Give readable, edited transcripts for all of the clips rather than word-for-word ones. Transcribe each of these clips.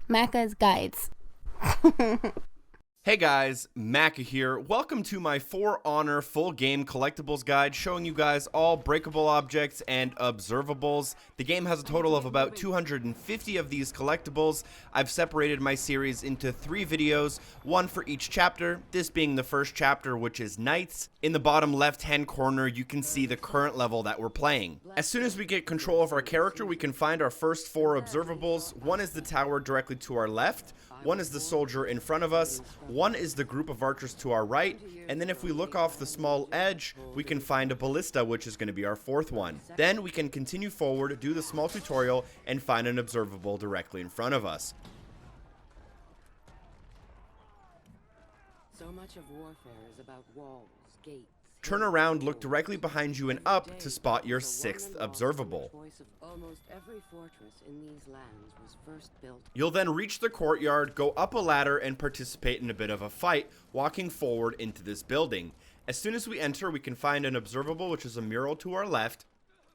Macca's Guides. Hey guys, Macca here. Welcome to my For Honor full game collectibles guide showing you guys all breakable objects and observables. The game has a total of about 250 of these collectibles. I've separated my series into 3 videos, one for each chapter, this being the first chapter, which is Knights. In the bottom left hand corner you can see the current level that we're playing. As soon as we get control of our character, we can find our first 4 observables. One is the tower directly to our left, one is the soldier in front of us, one is the group of archers to our right, and then if we look off the small edge, we can find a ballista, which is going to be our 4th one. Then we can continue forward, do the small tutorial, and find an observable directly in front of us. So much of warfare is about walls, gates. Turn around, look directly behind you and up to spot your 6th observable. Almost every fortress in these lands was first built. You'll then reach the courtyard, go up a ladder, and participate in a bit of a fight, walking forward into this building. As soon as we enter, we can find an observable, which is a mural to our left,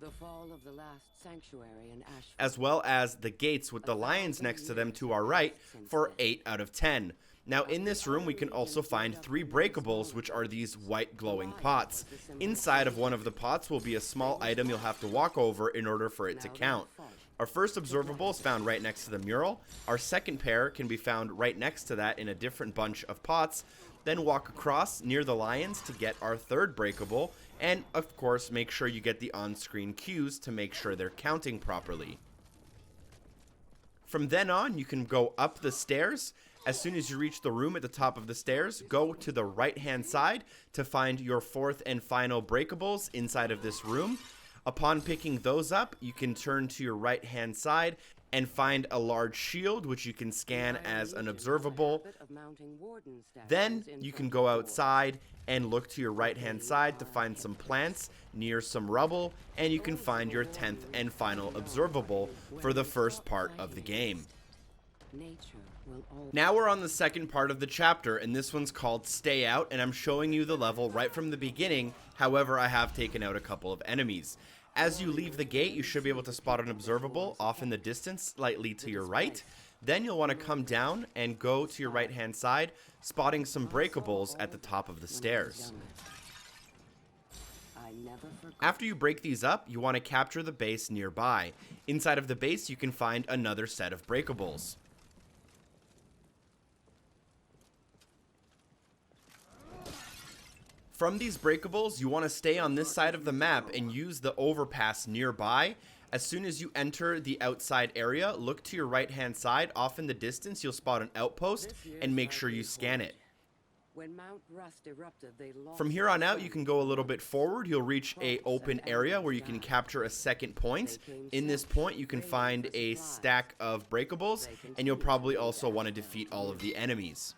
The fall of the last sanctuary in Ashford, as well as the gates with the lions next to them to our right for 8 out of 10. Now in this room we can also find 3 breakables, which are these white glowing pots. Inside of one of the pots will be a small item you'll have to walk over in order for it to count. Our first observable is found right next to the mural. Our second pair can be found right next to that in a different bunch of pots. Then walk across near the lions to get our 3rd breakable, and of course make sure you get the on-screen cues to make sure they're counting properly. From then on, you can go up the stairs. As soon as you reach the room at the top of the stairs, go to the right-hand side to find your 4th and final breakables inside of this room. Upon picking those up, you can turn to your right-hand side and find a large shield, which you can scan as an observable. Then you can go outside and look to your right-hand side to find some plants near some rubble, and you can find your 10th and final observable for the first part of the game. Now we're on the second part of the chapter, and this one's called Stay Out, and I'm showing you the level right from the beginning. However, I have taken out a couple of enemies. As you leave the gate, you should be able to spot an observable off in the distance, slightly to your right. Then you'll want to come down and go to your right-hand side, spotting some breakables at the top of the stairs. After you break these up, you want to capture the base nearby. Inside of the base, you can find another set of breakables. From these breakables, you want to stay on this side of the map and use the overpass nearby. As soon as you enter the outside area, look to your right-hand side. Off in the distance, you'll spot an outpost and make sure you scan it. From here on out, you can go a little bit forward. You'll reach an open area where you can capture a 2nd point. In this point, you can find a stack of breakables, and you'll probably also want to defeat all of the enemies.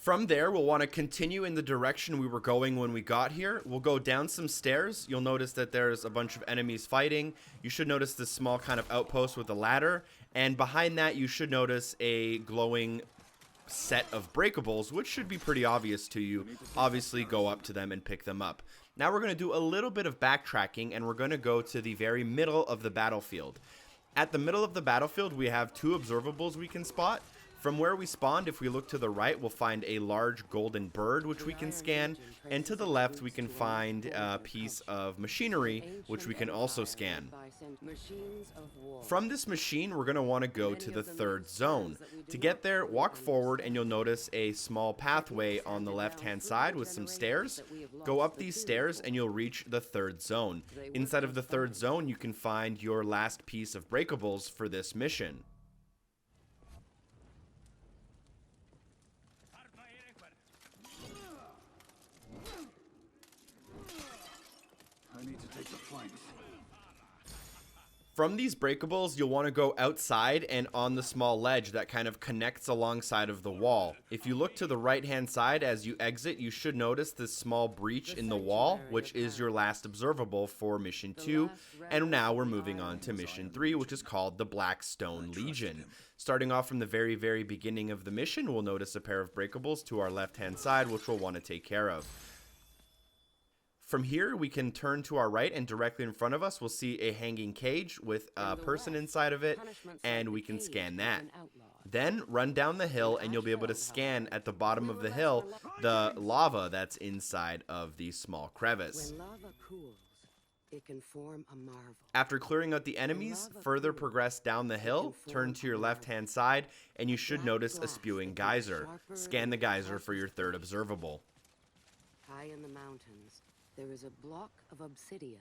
From there, we'll want to continue in the direction we were going when we got here. We'll go down some stairs. You'll notice that there's a bunch of enemies fighting. You should notice this small kind of outpost with a ladder. And behind that, you should notice a glowing set of breakables, which should be pretty obvious to you. Obviously, go up to them and pick them up. Now we're going to do a little bit of backtracking, and we're going to go to the very middle of the battlefield. At the middle of the battlefield, we have 2 observables we can spot. From where we spawned, if we look to the right, we'll find a large golden bird, which we can scan. And to the left, we can find a piece of machinery, which we can also scan. From this machine, we're going to want to go to the 3rd zone. To get there, walk forward, and you'll notice a small pathway on the left-hand side with some stairs. Go up these stairs, and you'll reach the 3rd zone. Inside of the 3rd zone, you can find your last piece of breakables for this mission. From these breakables, you'll want to go outside and on the small ledge that kind of connects alongside of the wall. If you look to the right-hand side as you exit, you should notice this small breach in the wall, which is your last observable for Mission 2. And now we're moving on to Mission 3, which is called the Blackstone Legion. Starting off from the very beginning of the mission, we'll notice a pair of breakables to our left-hand side, which we'll want to take care of. From here, we can turn to our right, and directly in front of us, we'll see a hanging cage with a person inside of it, and we can scan that. Then run down the hill, and you'll be able to scan at the bottom of the hill the lava that's inside of the small crevice. When lava cools, it can form a marvel. After clearing out the enemies, further progress down the hill, turn to your left-hand side, and you should notice a spewing geyser. Scan the geyser for your third observable. High in the mountains, there is a block of obsidian.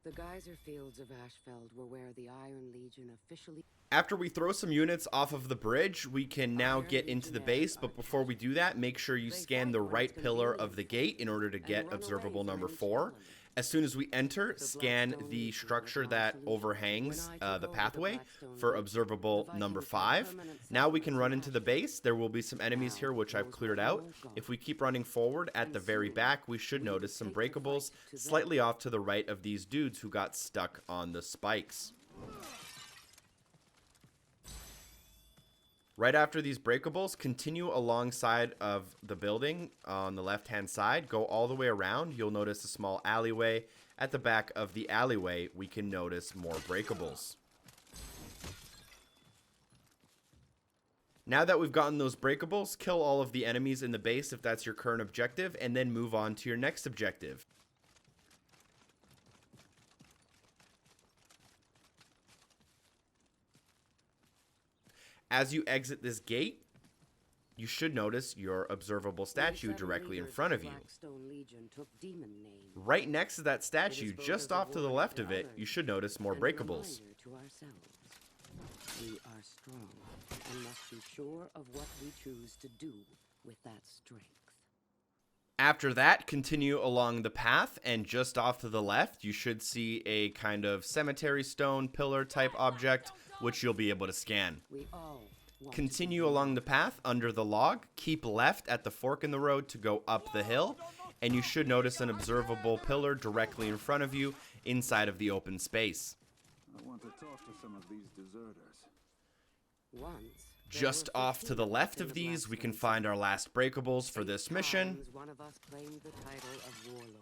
The geyser fields of Ashfeld were where the Iron Legion officially... After we throw some units off of the bridge, we can now get into the base, but before we do that, make sure you scan the right pillar of the gate in order to get observable number 4. As soon as we enter, scan the structure that overhangs the pathway for observable number 5. Now we can run into the base. There will be some enemies here, which I've cleared out. If we keep running forward, at the very back, we should notice some breakables slightly off to the right of these dudes who got stuck on the spikes. Right after these breakables, continue alongside of the building on the left-hand side. Go all the way around. You'll notice a small alleyway. At the back of the alleyway, we can notice more breakables. Now that we've gotten those breakables, kill all of the enemies in the base if that's your current objective, and then move on to your next objective. As you exit this gate, you should notice your observable statue directly in front of you. Blackstone Legion took demon name. Right next to that statue, just off to the left of it, you should notice more breakables. To ourselves, we are strong and must be sure of what we choose to do with that strength. After that, continue along the path, and just off to the left, you should see a kind of cemetery stone pillar type object, which you'll be able to scan. We all want Continue along the path under the log, keep left at the fork in the road to go up the hill, and you should notice an observable pillar directly in front of you inside of the open space. I want to talk to some of these deserters. once. Just off to the left of these, we can find our last breakables for this mission. One of us claimed the title of Warlord.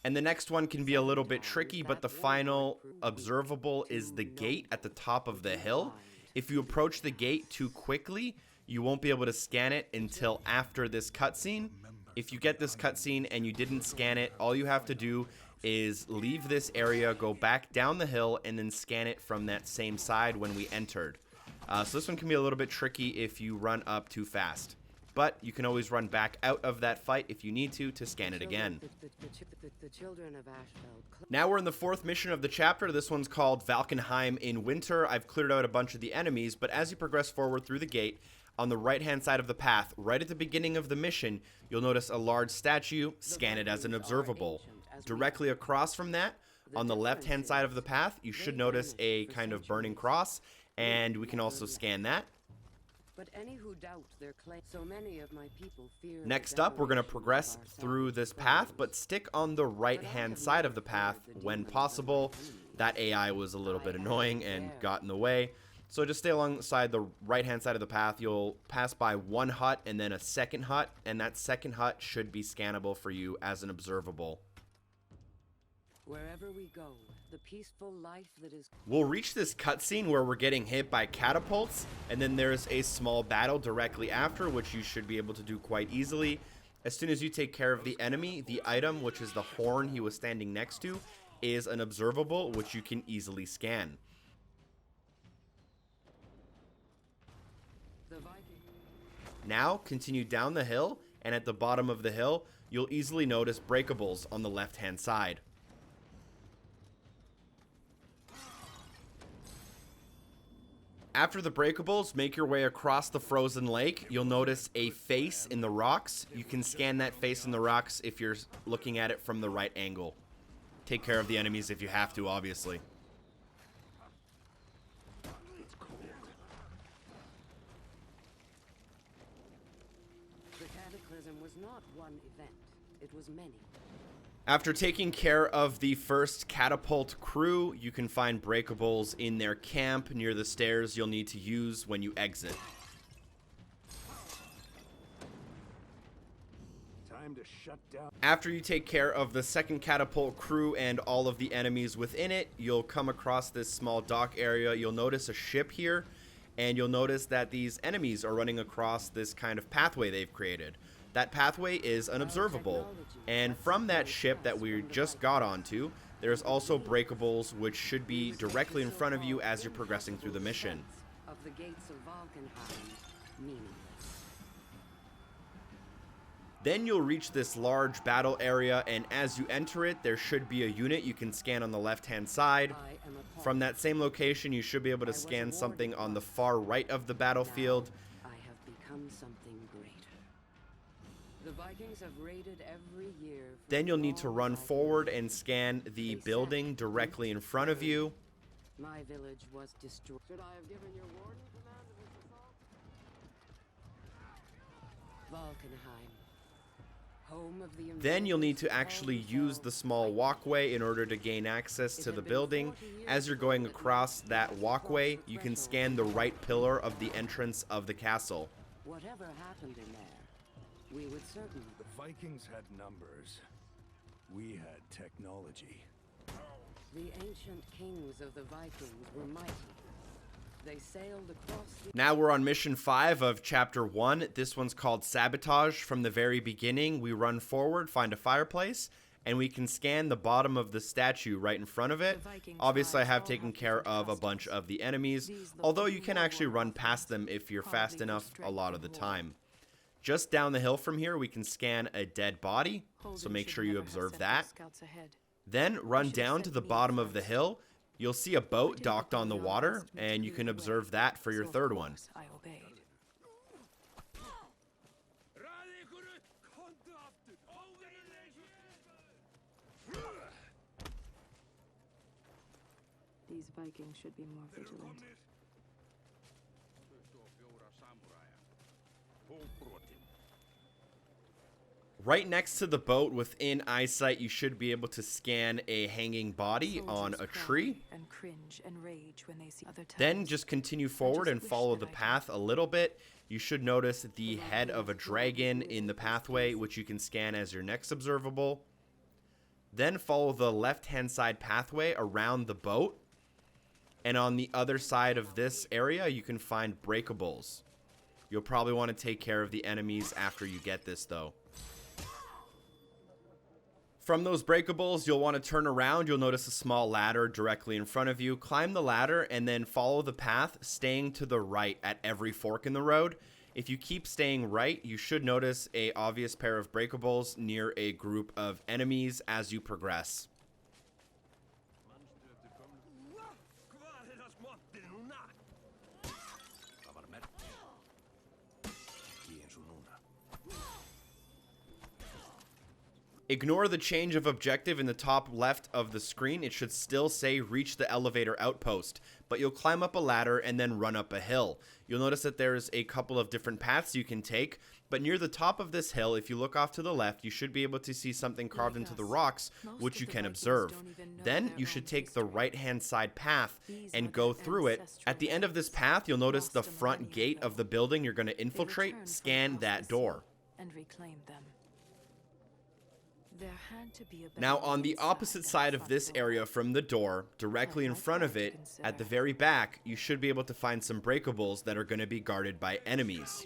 And the next one can be a little bit tricky, but the final observable is the gate at the top of the hill. If you approach the gate too quickly, you won't be able to scan it until after this cutscene. If you get this cutscene and you didn't scan it, all you have to do is leave this area, go back down the hill, and then scan it from that same side when we entered. So this one can be a little bit tricky if you run up too fast. But you can always run back out of that fight if you need to scan it again. The children of Ashfeld. Now we're in the fourth mission of the chapter. This one's called Valkenheim in Winter. I've cleared out a bunch of the enemies, but as you progress forward through the gate, on the right-hand side of the path, right at the beginning of the mission, you'll notice a large statue. Scan it as an observable. Directly across from that, on the left-hand side of the path, you should notice a kind of burning cross, and we can also scan that. But any who doubt their claim, so many of my people fear. Next up, we're going to progress through this path, but stick on the right-hand side of the path when possible. That AI was a little bit annoying and got in the way. So just stay alongside the right-hand side of the path. You'll pass by one hut and then a second hut, and that second hut should be scannable for you as an observable. Wherever we go, the peaceful life that is. We'll reach this cutscene where we're getting hit by catapults, and then there's a small battle directly after, which you should be able to do quite easily. As soon as you take care of the enemy, the item, which is the horn he was standing next to, is an observable, which you can easily scan. Now, continue down the hill, and at the bottom of the hill, you'll easily notice breakables on the left-hand side. After the breakables, make your way across the frozen lake. You'll notice a face in the rocks. You can scan that face in the rocks if you're looking at it from the right angle. Take care of the enemies if you have to, obviously. The cataclysm was not one event, it was many. After taking care of the first catapult crew, you can find breakables in their camp near the stairs you'll need to use when you exit. time to shut down. After you take care of the second catapult crew and all of the enemies within it, you'll come across this small dock area. You'll notice a ship here, and you'll notice that these enemies are running across this kind of pathway they've created. That pathway is an observable, and from that ship that we just got onto, there's also breakables, which should be directly in front of you as you're progressing through the mission. Of the gates of Valkenheim, meaningless. Then you'll reach this large battle area, and as you enter it, there should be a unit you can scan on the left-hand side. From that same location, you should be able to scan something on the far right of the battlefield. I have become something greater. The Vikings have raided every year. Then you'll need to run forward and scan the building directly in front of you. My village was destroyed. Should I have given your warden command of this assault? Valkenheim. Home of the Then you'll need to actually use the small walkway in order to gain access to the building. As you're going across that walkway, you can scan the right pillar of the entrance of the castle. Whatever happened in there, we would certainly. The Vikings had numbers. We had technology. The ancient kings of the Vikings were mighty. They sailed across the... Now we're on mission 5 of chapter 1. This one's called Sabotage. From the very beginning, we run forward, find a fireplace, and we can scan the bottom of the statue right in front of it. Obviously, I have taken care of a bunch of the enemies, although you can actually run past them if you're fast enough a lot of the time. Just down the hill from here, we can scan a dead body, so make sure you observe that. Then run down to the bottom of the hill. You'll see a boat docked on the water, and you can observe that for your third one. I obeyed. These Vikings should be more vigilant. Right next to the boat, within eyesight, you should be able to scan a hanging body on a tree. And cringe and rage when they see other Then just continue forward and follow the path a little bit. You should notice the head of a dragon in the pathway, which you can scan as your next observable. Then follow the left-hand side pathway around the boat. And on the other side of this area, you can find breakables. You'll probably want to take care of the enemies after you get this, though. From those breakables, you'll want to turn around. You'll notice a small ladder directly in front of you. Climb the ladder and then follow the path, staying to the right at every fork in the road. If you keep staying right, you should notice an obvious pair of breakables near a group of enemies as you progress. Ignore the change of objective in the top left of the screen. It should still say reach the elevator outpost, but you'll climb up a ladder and then run up a hill. You'll notice that there's a couple of different paths you can take, but near the top of this hill, if you look off to the left, you should be able to see something carved into the rocks, which you can observe. Then you should take the right-hand side path and go through it. At the end of this path, you'll notice the front gate of the building you're going to infiltrate. Scan that door. And reclaim them. Now, on the opposite side of this area from the door, directly in front of it, at the very back, you should be able to find some breakables that are going to be guarded by enemies.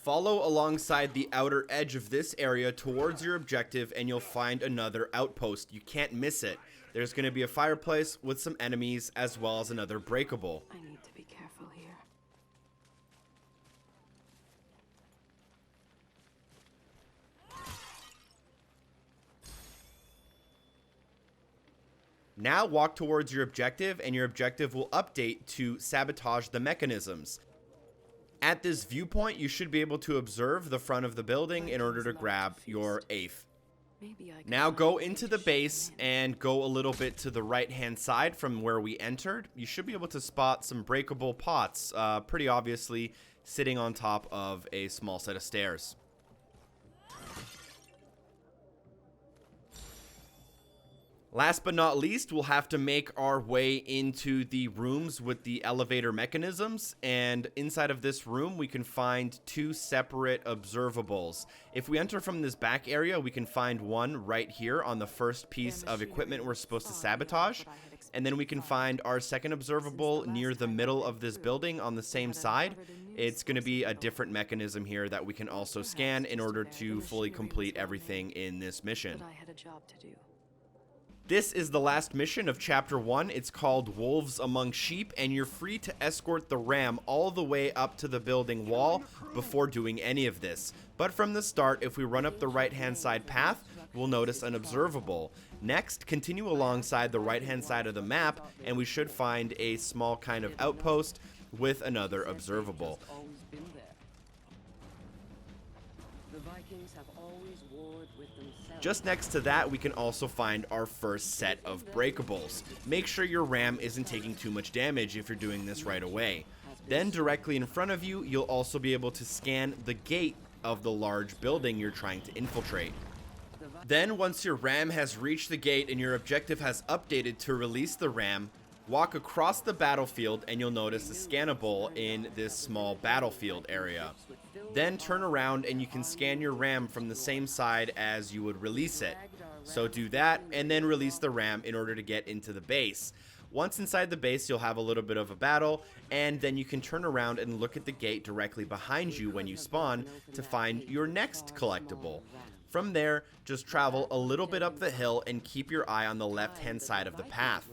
Follow alongside the outer edge of this area towards your objective, and you'll find another outpost. You can't miss it. There's going to be a fireplace with some enemies, as well as another breakable. I need to be careful here. Now walk towards your objective, and your objective will update to sabotage the mechanisms. At this viewpoint, you should be able to observe the front of the building in order to grab your eighth. Now go into the base and go a little bit to the right-hand side from where we entered. You should be able to spot some breakable pots, pretty obviously sitting on top of a small set of stairs. Last but not least, we'll have to make our way into the rooms with the elevator mechanisms, and inside of this room we can find 2 separate observables. If we enter from this back area, we can find one right here on the first piece of equipment we're supposed to sabotage, and then we can find our second observable near the middle of this building on the same side. It's going to be a different mechanism here that we can also scan in order to fully complete everything in this mission. But I had a job to do. This is the last mission of Chapter 1. It's called Wolves Among Sheep, and you're free to escort the ram all the way up to the building wall before doing any of this. But from the start, if we run up the right-hand side path, we'll notice an observable. Next, continue alongside the right-hand side of the map, and we should find a small kind of outpost with another observable. The Vikings have always warred with themselves. Just next to that, we can also find our first set of breakables. Make sure your ram isn't taking too much damage if you're doing this right away. Then directly in front of you, you'll also be able to scan the gate of the large building you're trying to infiltrate. Then once your ram has reached the gate and your objective has updated to release the ram, walk across the battlefield and you'll notice a scannable in this small battlefield area. Then turn around and you can scan your ram from the same side as you would release it. So do that and then release the ram in order to get into the base. Once inside the base, you'll have a little bit of a battle, and then you can turn around and look at the gate directly behind you when you spawn to find your next collectible. From there, just travel a little bit up the hill and keep your eye on the left-hand side of the path.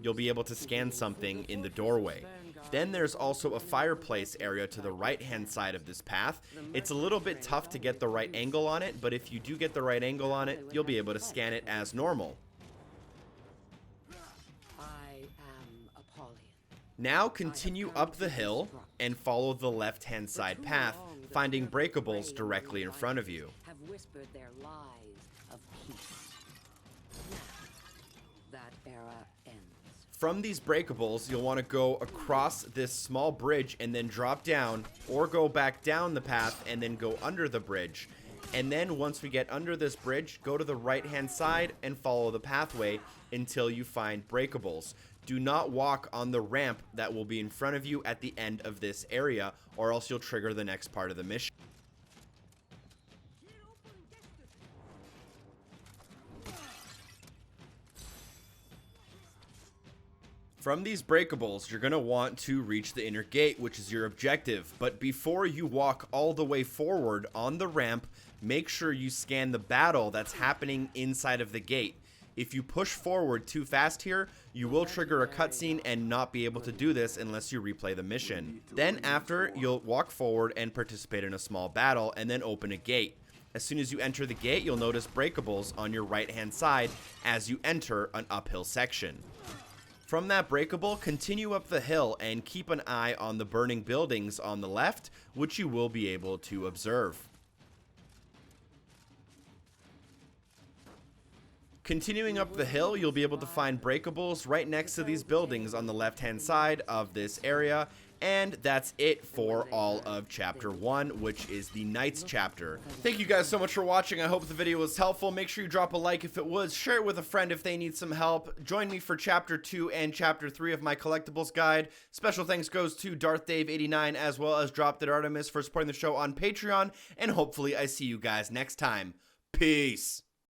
You'll be able to scan something in the doorway. Then there's also a fireplace area to the right-hand side of this path. It's a little bit tough to get the right angle on it, but if you do get the right angle on it, you'll be able to scan it as normal. Now continue up the hill and follow the left-hand side path, finding breakables directly in front of you. Have whispered their lies of peace. Now, that era ends. From these breakables, you'll want to go across this small bridge and then drop down, or go back down the path and then go under the bridge. And then once we get under this bridge, go to the right-hand side and follow the pathway until you find breakables. Do not walk on the ramp that will be in front of you at the end of this area, or else you'll trigger the next part of the mission. From these breakables, you're going to want to reach the inner gate, which is your objective. But before you walk all the way forward on the ramp, make sure you scan the battle that's happening inside of the gate. If you push forward too fast here, you will trigger a cutscene and not be able to do this unless you replay the mission. Then after, you'll walk forward and participate in a small battle and then open a gate. As soon as you enter the gate, you'll notice breakables on your right-hand side as you enter an uphill section. From that breakable, continue up the hill and keep an eye on the burning buildings on the left, which you will be able to observe. Continuing up the hill, you'll be able to find breakables right next to these buildings on the left-hand side of this area. And that's it for all of Chapter 1, which is the Knights chapter. Thank you guys so much for watching. I hope the video was helpful. Make sure you drop a like if it was. Share it with a friend if they need some help. Join me for Chapter 2 and Chapter 3 of my collectibles guide. Special thanks goes to DarthDave89 as well as Drop Dead Artemis for supporting the show on Patreon. And hopefully I see you guys next time. Peace.